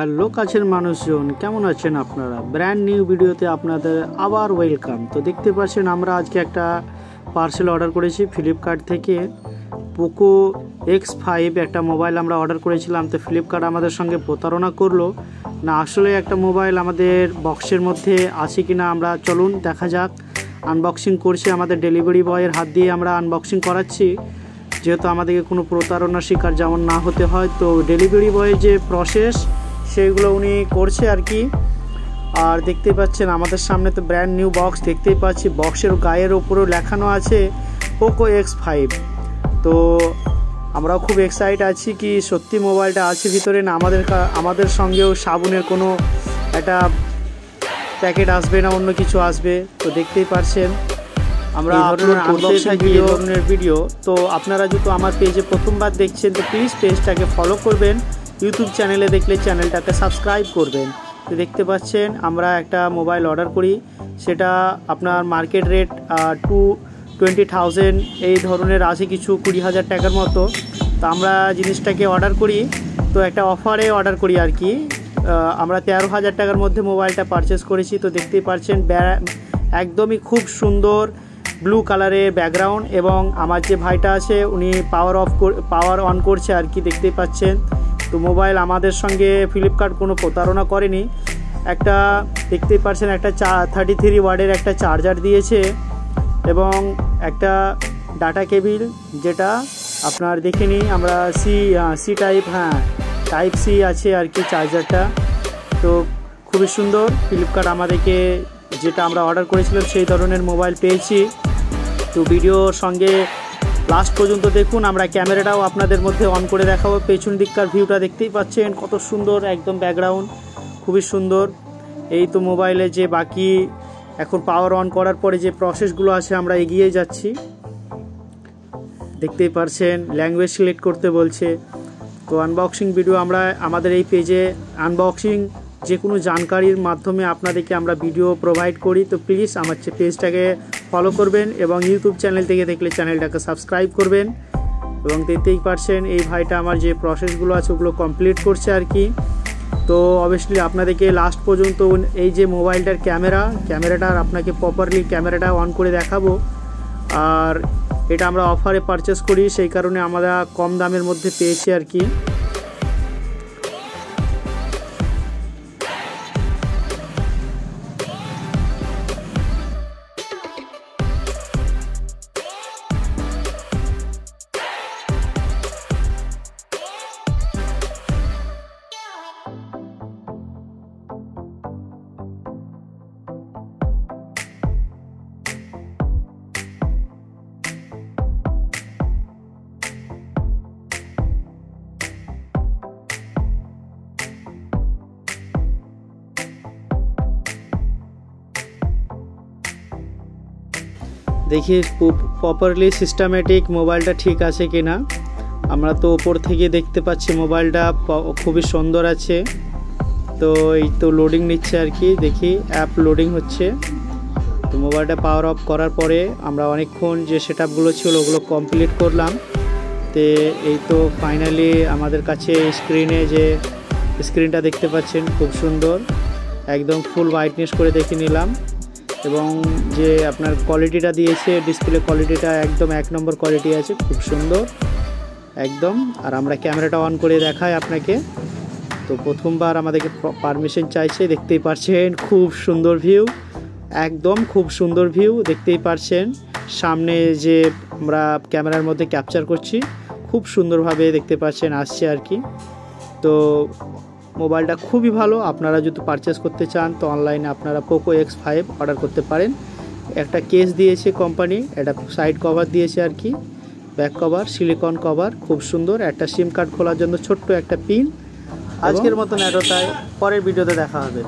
Hello কাছের মানুষজন, কেমন আছেন আপনারা? ব্র্যান্ড নিউ ভিডিওতে আপনাদের আবার ওয়েলকাম। তো দেখতে পাচ্ছেন আমরা আজকে একটা পার্সেল অর্ডার করেছি ফ্লিপকার্ট থেকে। পোকো X5 একটা মোবাইল আমরা অর্ডার করেছিলাম। তো ফ্লিপকার্ট আমাদের সঙ্গে প্রতারণা করলো না, আসলে একটা মোবাইল আমাদের বক্সের মধ্যে আছে কি না আমরা চলুন দেখা যাক। আনবক্সিং করছি, আমাদের ডেলিভারি বয়ের হাত দিয়ে আমরা আনবক্সিং করাচ্ছি, যেহেতু আমাদেরকে কোনো প্রতারণার শিকার যেমন না হতে হয়। তো ডেলিভারি বয়ের যে প্রসেস সেইগুলো উনি করছে আর কি। আর দেখতেই পাচ্ছেন আমাদের সামনে তো ব্র্যান্ড নিউ বক্স দেখতেই পাচ্ছি, বক্সের গায়ের ওপরেও লেখানো আছে পোকো X5। তো আমরাও খুব এক্সাইট আছি কি সত্যি মোবাইলটা আছে ভিতরে না আমাদের সঙ্গেও সাবুনের কোনো একটা প্যাকেট আসবে না অন্য কিছু আসবে। তো দেখতেই পাচ্ছেন আমরা এই ধরনের ভিডিও। তো আপনারা যদি আমার পেজে প্রথমবার দেখছেন তো প্লিজ পেজটাকে ফলো করবেন, ইউটিউব চ্যানেলে দেখলে চ্যানেলটাকে সাবস্ক্রাইব করবেন। তো দেখতে পাচ্ছেন আমরা একটা মোবাইল অর্ডার করি, সেটা আপনার মার্কেট রেট 20,000 এই ধরনের আছে, কিছু 20,000 টাকার মতো। তো আমরা জিনিসটাকে অর্ডার করি, তো একটা অফারে অর্ডার করি আর কি। আমরা 13,000 টাকার মধ্যে মোবাইলটা পারচেস করেছি। তো দেখতেই পাচ্ছেন একদমই খুব সুন্দর ব্লু কালারের ব্যাকগ্রাউন্ড, এবং আমার যে ভাইটা আছে উনি পাওয়ার অন করছে আর কি, দেখতেই পাচ্ছেন। তো মোবাইল আমাদের সঙ্গে ফ্লিপকার্ট কোনো প্রতারণা করেনি। একটা দেখতেই পাচ্ছেন একটা 33 ওয়াটের একটা চার্জার দিয়েছে, এবং একটা ডাটা কেবিল, যেটা আপনার দেখে নিই আমরা সি টাইপ, টাইপ সি আছে আর কি চার্জারটা। তো খুবই সুন্দর, ফ্লিপকার্ট আমাদেরকে যেটা আমরা অর্ডার করেছিলাম সেই ধরনের মোবাইল পেয়েছি। তো ভিডিওর সঙ্গে লাস্ট পর্যন্ত দেখুন। আমরা ক্যামেরাটাও আপনাদের মধ্যে অন করে দেখাবো। পেছন দিককার ভিউটা দেখতেই পাচ্ছেন কত সুন্দর, একদম ব্যাকগ্রাউন্ড খুবই সুন্দর। এই তো মোবাইলে যে বাকি এখন পাওয়ার অন করার পরে যে প্রসেসগুলো আছে আমরা এগিয়ে যাচ্ছি। দেখতেই পাচ্ছেন ল্যাঙ্গুয়েজ সিলেক্ট করতে বলছে। তো আনবক্সিং ভিডিও আমরা আমাদের এই পেজে আনবক্সিং যে কোনো জানকারির মাধ্যমে আপনাদেরকে আমরা ভিডিও প্রোভাইড করি। তো প্লিজ আমার পেজটাকে ফলো করবেন, এবং ইউটিউব চ্যানেল থেকে দেখলে চ্যানেলটাকে সাবস্ক্রাইব করবেন। এবং দেখতেই পারছেন এই ভাইটা আমার যে প্রসেসগুলো আছে ওগুলো কমপ্লিট করছে আর কি। তো অবভিয়াসলি আপনাদেরকে লাস্ট পর্যন্ত এই যে মোবাইলটার ক্যামেরাটার আপনাকে প্রপারলি ক্যামেরাটা অন করে দেখাবো। আর এটা আমরা অফারে পারচেস করি, সেই কারণে আমরা কম দামের মধ্যে পেয়েছি আর কি। দেখি প্রপারলি সিস্টেমেটিক মোবাইলটা ঠিক আছে কি না। আমরা তো ওপর থেকে দেখতে পাচ্ছি মোবাইলটা খুবই সুন্দর আছে। তো এই তো লোডিং নিচ্ছে আর কি, দেখি অ্যাপ লোডিং হচ্ছে। তো মোবাইলটা পাওয়ার অফ করার পরে আমরা অনেকক্ষণ যে সেটআপগুলো ছিল ওগুলো কমপ্লিট করলাম। তো এই তো ফাইনালি আমাদের কাছে স্ক্রিনে যে স্ক্রিনটা দেখতে পাচ্ছেন খুব সুন্দর, একদম ফুল ব্রাইটনেস করে দেখে নিলাম। এবং যে আপনার কোয়ালিটিটা দিয়েছে, ডিসপ্লে কোয়ালিটিটা একদম 1 নম্বর কোয়ালিটি আছে, খুব সুন্দর একদম। আর আমরা ক্যামেরাটা অন করে দেখাই আপনাকে। তো প্রথমবার আমাদেরকে পারমিশন চাইছে, দেখতেই পাচ্ছেন খুব সুন্দর ভিউ, একদম খুব সুন্দর ভিউ দেখতেই পাচ্ছেন। সামনে যে আমরা ক্যামেরার মধ্যে ক্যাপচার করছি খুব সুন্দরভাবে দেখতে পাচ্ছেন আসছে আর কি। তো মোবাইলটা খুবই ভালো, আপনারা যদি পারচেস করতে চান তো অনলাইনে আপনারা পোকো X5 অর্ডার করতে পারেন। একটা কেস দিয়েছে কোম্পানি, একটা সাইড কভার দিয়েছে আর কি, ব্যাক কভার সিলিকন কভার খুব সুন্দর। একটা সিম কার্ড খোলার জন্য ছোট্ট একটা পিন। আজকের মতন এতটাই, পরের ভিডিওতে দেখা হবে।